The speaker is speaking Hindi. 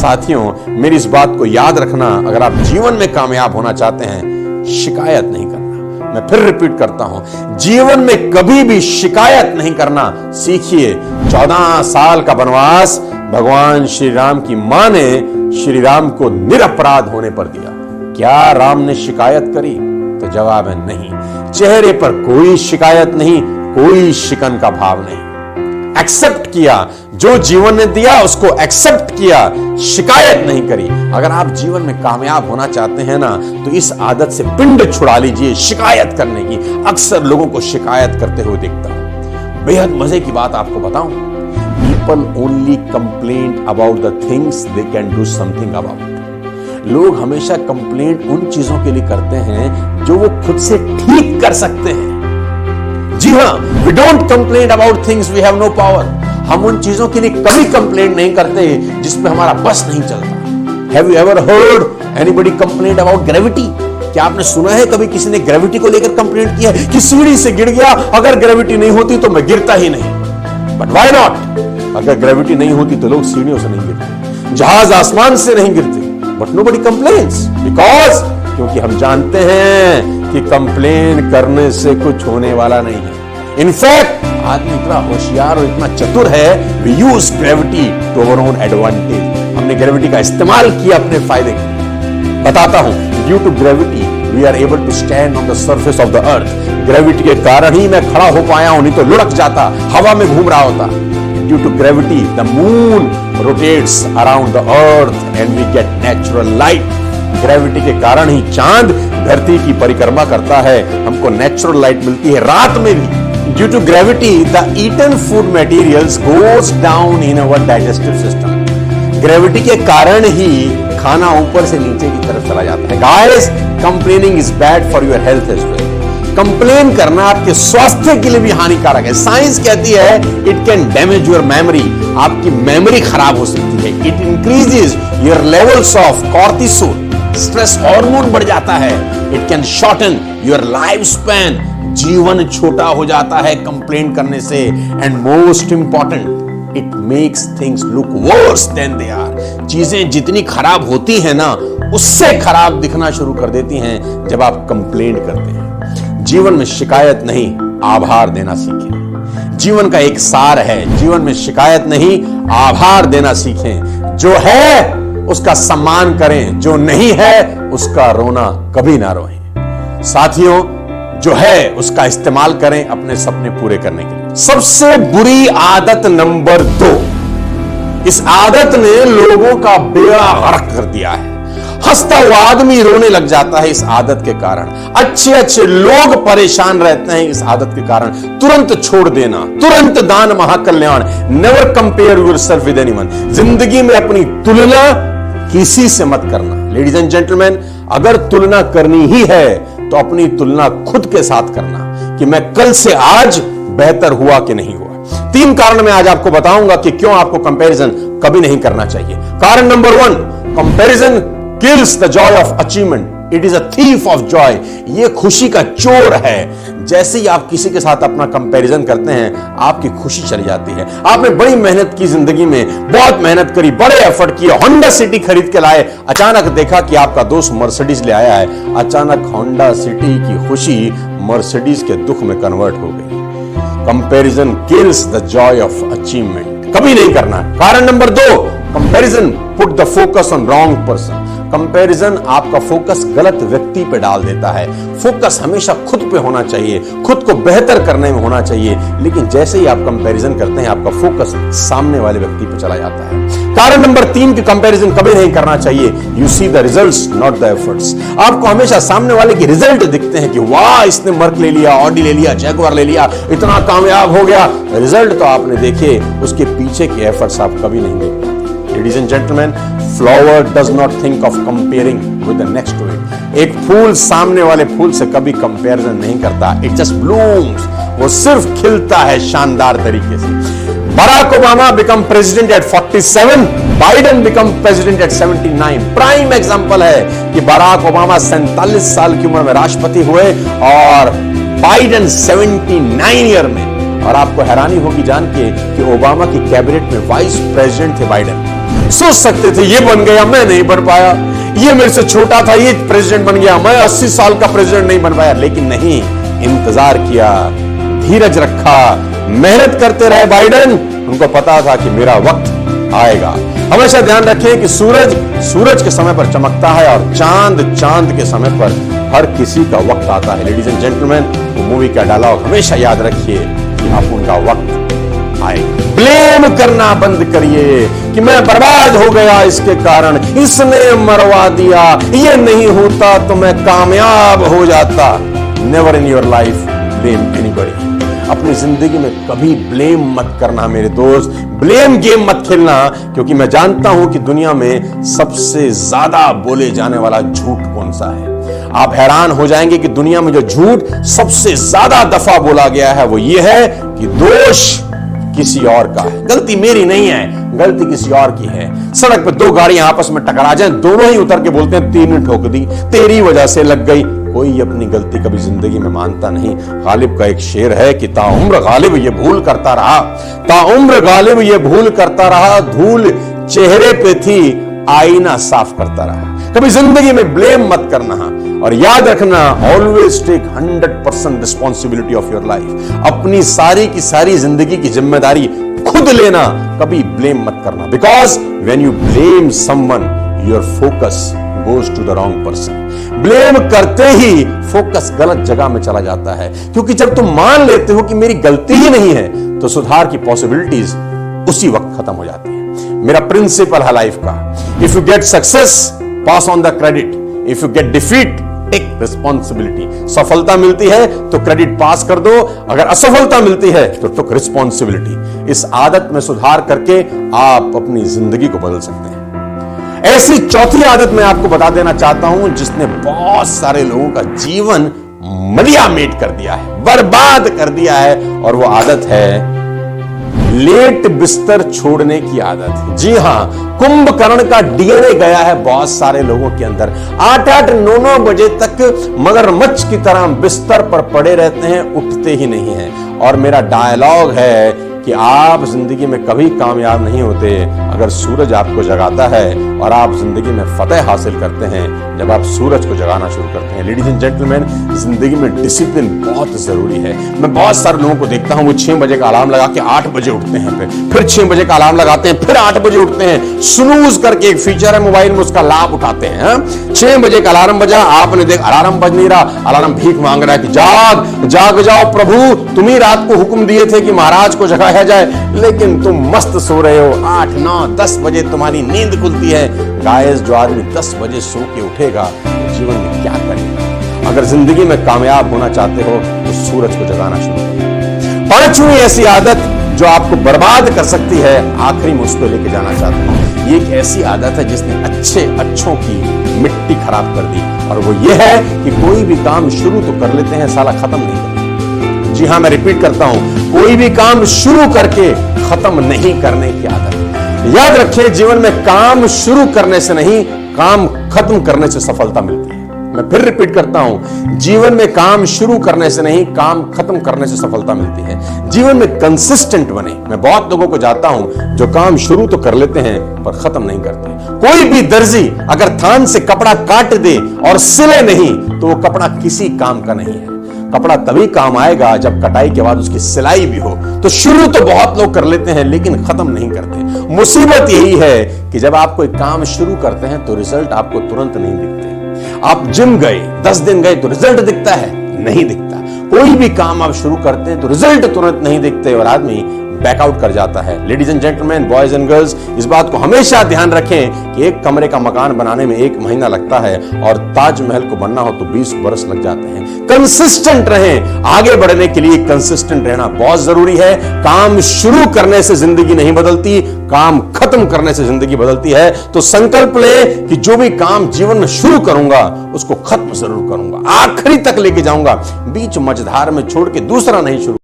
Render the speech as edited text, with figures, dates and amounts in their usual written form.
साथियों, मेरी इस बात को याद रखना, अगर आप जीवन में कामयाब होना चाहते हैं, शिकायत नहीं करना। मैं फिर रिपीट करता हूं, जीवन में कभी भी शिकायत नहीं करना सीखिए। 14 साल का वनवास भगवान श्री राम की मां ने श्री राम को निरपराध होने पर दिया। क्या राम ने शिकायत करी? तो जवाब है नहीं। चेहरे पर कोई शिकायत नहीं, कोई शिकन का भाव नहीं। एक्सेप्ट किया, जो जीवन ने दिया उसको एक्सेप्ट किया, शिकायत नहीं करी। अगर आप जीवन में कामयाब होना चाहते हैं ना, तो इस आदत से पिंड छुड़ा लीजिए, शिकायत करने की। अक्सर लोगों को शिकायत करते हुए देखता हूं। बेहद मजे की बात आपको बताऊं, people only complain about the things they can do something about. लोग हमेशा कंप्लेंट उन चीजों के लिए करते हैं जो वो खुद से ठीक कर सकते हैं। जी हाँ, we don't complain about things we have no power। हम उन चीजों के लिए कभी कंप्लेंट नहीं करते जिसमें हमारा बस नहीं चलता। Have you ever heard anybody complain about gravity? क्या आपने सुना है कभी किसी ने ग्रेविटी को लेकर कंप्लेंट किया है कि सीढ़ी से गिर गया, अगर ग्रेविटी नहीं होती तो मैं गिरता ही नहीं। But why not? अगर ग्रेविटी नहीं होती तो लोग सीढ़ियों से नहीं गिरते, जहाज आसमान से नहीं गिरते। बट nobody complains because क्योंकि हम जानते हैं कि कंप्लेन करने से कुछ होने वाला नहीं है। इनफैक्ट आदमी इतना होशियार और इतना चतुर है, we use gravity to our own advantage। हमने ग्रेविटी का इस्तेमाल किया अपने फायदे के लिए। बताता हूं, due to gravity we are able to stand on the surface of the earth। Gravity के कारण ही मैं खड़ा हो पाया हूं, नहीं तो लुढ़क जाता, हवा में घूम रहा होता। Due to gravity the moon rotates around the earth and we get natural light। Gravity के कारण ही चांद धरती की परिक्रमा करता है, हमको नेचुरल लाइट मिलती है रात में भी। Due to gravity, the eaten food materials goes down in our digestive system। Gravity के कारण ही खाना ऊपर से नीचे की तरफ चला जाता है। Guys, complaining is bad for your health as well। Complain करना आपके स्वास्थ्य के लिए भी हानिकारक है। साइंस कहती है it can damage your memory, आपकी मेमोरी खराब हो सकती है। It increases your levels of cortisol, stress hormone बढ़ जाता है। It can shorten your life span, जीवन छोटा हो जाता है कंप्लेन करने से। And most important, it makes things look worse than they are. चीजें जितनी खराब होती है ना, उससे खराब दिखना शुरू कर देती हैं जब आप कंप्लेन करते हैं। जीवन में शिकायत नहीं, आभार देना सीखें। जीवन का एक सार है, जीवन में शिकायत नहीं, आभार देना सीखें। जो है उसका सम्मान करें, जो नहीं है उसका रोना कभी ना रोएं। साथियों, जो है उसका इस्तेमाल करें अपने सपने पूरे करने के लिए। सबसे बुरी आदत नंबर 2, इस आदत ने लोगों का बेड़ा गर्क कर दिया है। हंसता हुआ आदमी रोने लग जाता है इस आदत के कारण। अच्छे अच्छे लोग परेशान रहते हैं इस आदत के कारण। तुरंत छोड़ देना, तुरंत दान महाकल्याण। Never compare yourself with anyone. जिंदगी में अपनी तुलना किसी से मत करना। लेडीज एंड जेंटलमैन, अगर तुलना करनी ही है तो अपनी तुलना खुद के साथ करना कि मैं कल से आज बेहतर हुआ कि नहीं हुआ। 3 कारण मैं आज आपको बताऊंगा कि क्यों आपको कंपैरिजन कभी नहीं करना चाहिए। कारण number 1, comparison kills the joy of achievement। It is a thief of joy। ये खुशी का चोर है। जैसे ही आप किसी के साथ अपना कंपैरिजन करते हैं, आपकी खुशी चली जाती है। आपने बड़ी मेहनत की जिंदगी में, बहुत मेहनत करी, बड़े एफर्ट किए, होंडा सिटी खरीद के लाए, अचानक देखा कि आपका दोस्त मर्सिडीज ले आया है। अचानक होंडा सिटी की खुशी मर्सिडीज के दुख में कन्वर्ट हो गई। Comparison kills the Joy of achievement. कभी नहीं करना। कारण number 2, comparison put the focus on wrong person. Comparison आपका फोकस गलत व्यक्ति पे डाल देता है। फोकस हमेशा खुद पे होना चाहिए, खुद को बेहतर करने में होना चाहिए। लेकिन जैसे ही आप कंपैरिजन करते हैं, आपका फोकस सामने वाले व्यक्ति पे चला जाता है। कारण नंबर 3 की कंपैरिजन कभी नहीं करना चाहिए। You see the results not the efforts. आपको हमेशा सामने वाले की रिजल्ट दिखते हैं कि वाह, इसने मर्क ले लिया, ऑडी ले लिया, जैगुआर ले लिया, इतना कामयाब हो गया। रिजल्ट तो आपने देखे, उसके पीछे के एफर्ट्स आप कभी नहीं देख पाते। Ladies and gentlemen, flower does not think of comparing with the next to it। एक फूल सामने वाले फूल से कभी कंपैरिजन नहीं करता। It just blooms। वो सिर्फ खिलता है शानदार तरीके से। Barack Obama become president at 47, Biden become president at 79। Prime example है कि बराक ओबामा 47 साल की उम्र में राष्ट्रपति हुए और बाइडेन 79 ईयर में। और आपको हैरानी होगी जान के कि ओबामा की कैबिनेट में वाइस प्रेसिडेंट थे बाइडेन। सोच सकते थे ये बन गया, मैं नहीं बन पाया, ये मेरे से छोटा था, ये प्रेसिडेंट बन गया, मैं 80 साल का प्रेसिडेंट नहीं बन पाया। लेकिन नहीं, इंतजार किया, धीरज रखा, मेहनत करते रहे बाइडेन। उनको पता था कि मेरा वक्त आएगा। हमेशा ध्यान रखें कि सूरज सूरज के समय पर चमकता है और चांद चांद के समय पर हर किसी का वक्त आता है। लेडीज एंड जेंटलमैन, वो मूवी का डायलॉग हमेशा याद रखिए कि आप उनका वक्त आएगा। ब्लेम करना बंद करिए कि मैं बर्बाद हो गया इसके कारण, इसने मरवा दिया, ये नहीं होता तो मैं कामयाब हो जाता। Never in your life blame anybody. अपनी जिंदगी में कभी ब्लेम मत करना मेरे दोस्त, ब्लेम गेम मत खेलना, क्योंकि मैं जानता हूं कि दुनिया में सबसे ज्यादा बोले जाने वाला झूठ कौन सा है। आप हैरान हो जाएंगे कि दुनिया में जो झूठ सबसे ज्यादा दफा बोला गया है वो ये है कि दोष किसी और का है, गलती मेरी नहीं है, गलती किसी और की है। सड़क पे दो गाड़ियां आपस में टकरा जाएं, दोनों ही उतर के बोलते हैं 3 ने ठोक दी, तेरी वजह से लग गई। कोई अपनी गलती कभी जिंदगी में मानता नहीं। गालिब का एक शेर है कि ताउम्र गालिब ये भूल करता रहा, ताउम्र गालिब ये भूल करता रहा, धूल चेहरे पे थी आईना साफ करता रहा। कभी जिंदगी में ब्लेम मत करना और याद रखना, always take 100% responsibility of your life. अपनी सारी की सारी जिंदगी की जिम्मेदारी खुद लेना, कभी ब्लेम मत करना। Because when you blame someone your focus goes to the wrong person. Blame करते ही फोकस गलत जगह में चला जाता है, क्योंकि जब तुम मान लेते हो कि मेरी गलती ही नहीं है तो सुधार की पॉसिबिलिटीज उसी वक्त खत्म हो जाती है। मेरा प्रिंसिपल है लाइफ का, if you get success pass on the credit, if you get defeat take responsibility. सफलता मिलती है तो क्रेडिट पास कर दो, अगर असफलता मिलती है तो टेक रिस्पॉन्सिबिलिटी। इस आदत में सुधार करके आप अपनी जिंदगी को बदल सकते हैं। ऐसी चौथी आदत मैं आपको बता देना चाहता हूं जिसने बहुत सारे लोगों का जीवन मलियामेट कर दिया है, बर्बाद कर दिया है, और वो आदत है लेट बिस्तर छोड़ने की आदत। जी हां, कुंभकर्ण का डीएनए गया है बहुत सारे लोगों के अंदर। 8-8, 9-9 बजे तक मगरमच्छ की तरह बिस्तर पर पड़े रहते हैं, उठते ही नहीं हैं। और मेरा डायलॉग है कि आप जिंदगी में कभी कामयाब नहीं होते अगर सूरज आपको जगाता है, और आप जिंदगी में फतेह हासिल करते हैं जब आप सूरज को जगाना शुरू करते हैं। लेडीज एंड जेंटलमैन, जिंदगी में डिसिप्लिन बहुत जरूरी है। मैं बहुत सारे लोगों को देखता हूं, वो 6 बजे का अलार्म लगा के 8 बजे उठते हैं, फिर 6 बजे का अलार्म लगाते हैं, फिर 8 बजे उठते हैं। स्नूज करके एक फीचर है मोबाइल में, उसका लाभ उठाते हैं। 6 बजे का अलार्म बजा, आपने देख अलार्म बज नहीं रहा, अलार्म भीख मांग रहा है कि जाग जाग जाओ प्रभु, तुम ही रात को हुक्म दिए थे कि महाराज को जगाया जाए, लेकिन तुम मस्त सो रहे हो। 8, 9, 10 बजे तुम्हारी नींद खुलती है। गाइस, जो आदमी 10 बजे सो के उठेगा तो जीवन में क्या करेगा? अगर जिंदगी में कामयाब होना चाहते हो तो सूरज को जगाना शुरू करो। 5वीं ऐसी आदत जो आपको बर्बाद कर सकती है, आखिरी में उसको लेके जाना चाहता हूं। ये एक ऐसी आदत है जिसने अच्छों की मिट्टी खराब कर दी, और वो ये है कि कोई भी काम शुरू तो कर लेते हैं, साला खत्म नहीं करते। जी हां, मैं रिपीट करता हूं, कोई भी काम शुरू करके खत्म नहीं करने की आदत। याद रखिए, जीवन में काम शुरू करने से नहीं, काम खत्म करने से सफलता मिलती है। मैं फिर रिपीट करता हूं, जीवन में काम शुरू करने से नहीं, काम खत्म करने से सफलता मिलती है। जीवन में कंसिस्टेंट बने। मैं बहुत लोगों को जानता हूं जो काम शुरू तो कर लेते हैं पर खत्म नहीं करते। कोई भी दर्जी अगर थान से कपड़ा काट दे और सिले नहीं तो वो कपड़ा किसी काम का नहीं है। कपड़ा तभी काम आएगा जब कटाई के बाद उसकी सिलाई भी हो। तो शुरू तो बहुत लोग कर लेते हैं लेकिन खत्म नहीं करते। मुसीबत यही है कि जब आप कोई काम शुरू करते हैं तो रिजल्ट आपको तुरंत नहीं दिखते। आप जिम गए, 10 दिन गए तो रिजल्ट दिखता है? नहीं दिखता। कोई भी काम आप शुरू करते हैं तो रिजल्ट तुरंत नहीं दिखते और आदमी बैकआउट कर जाता है। Ladies and gentleman, boys and girls, इस बात को हमेशा ध्यान रखें कि एक कमरे का मकान बनाने में 1 महीना लगता है और ताजमहल को बनना हो तो 20 बरस लग जाते हैं। कंसिस्टेंट रहें। आगे बढ़ने के लिए कंसिस्टेंट रहना बहुत जरूरी है। काम शुरू करने से जिंदगी नहीं बदलती, काम खत्म करने से जिंदगी बदलती है। तो संकल्प ले कि जो भी काम जीवन में शुरू करूंगा उसको खत्म जरूर करूंगा, आखिरी तक लेके जाऊंगा, बीच मझधार में छोड़ के दूसरा नहीं शुरू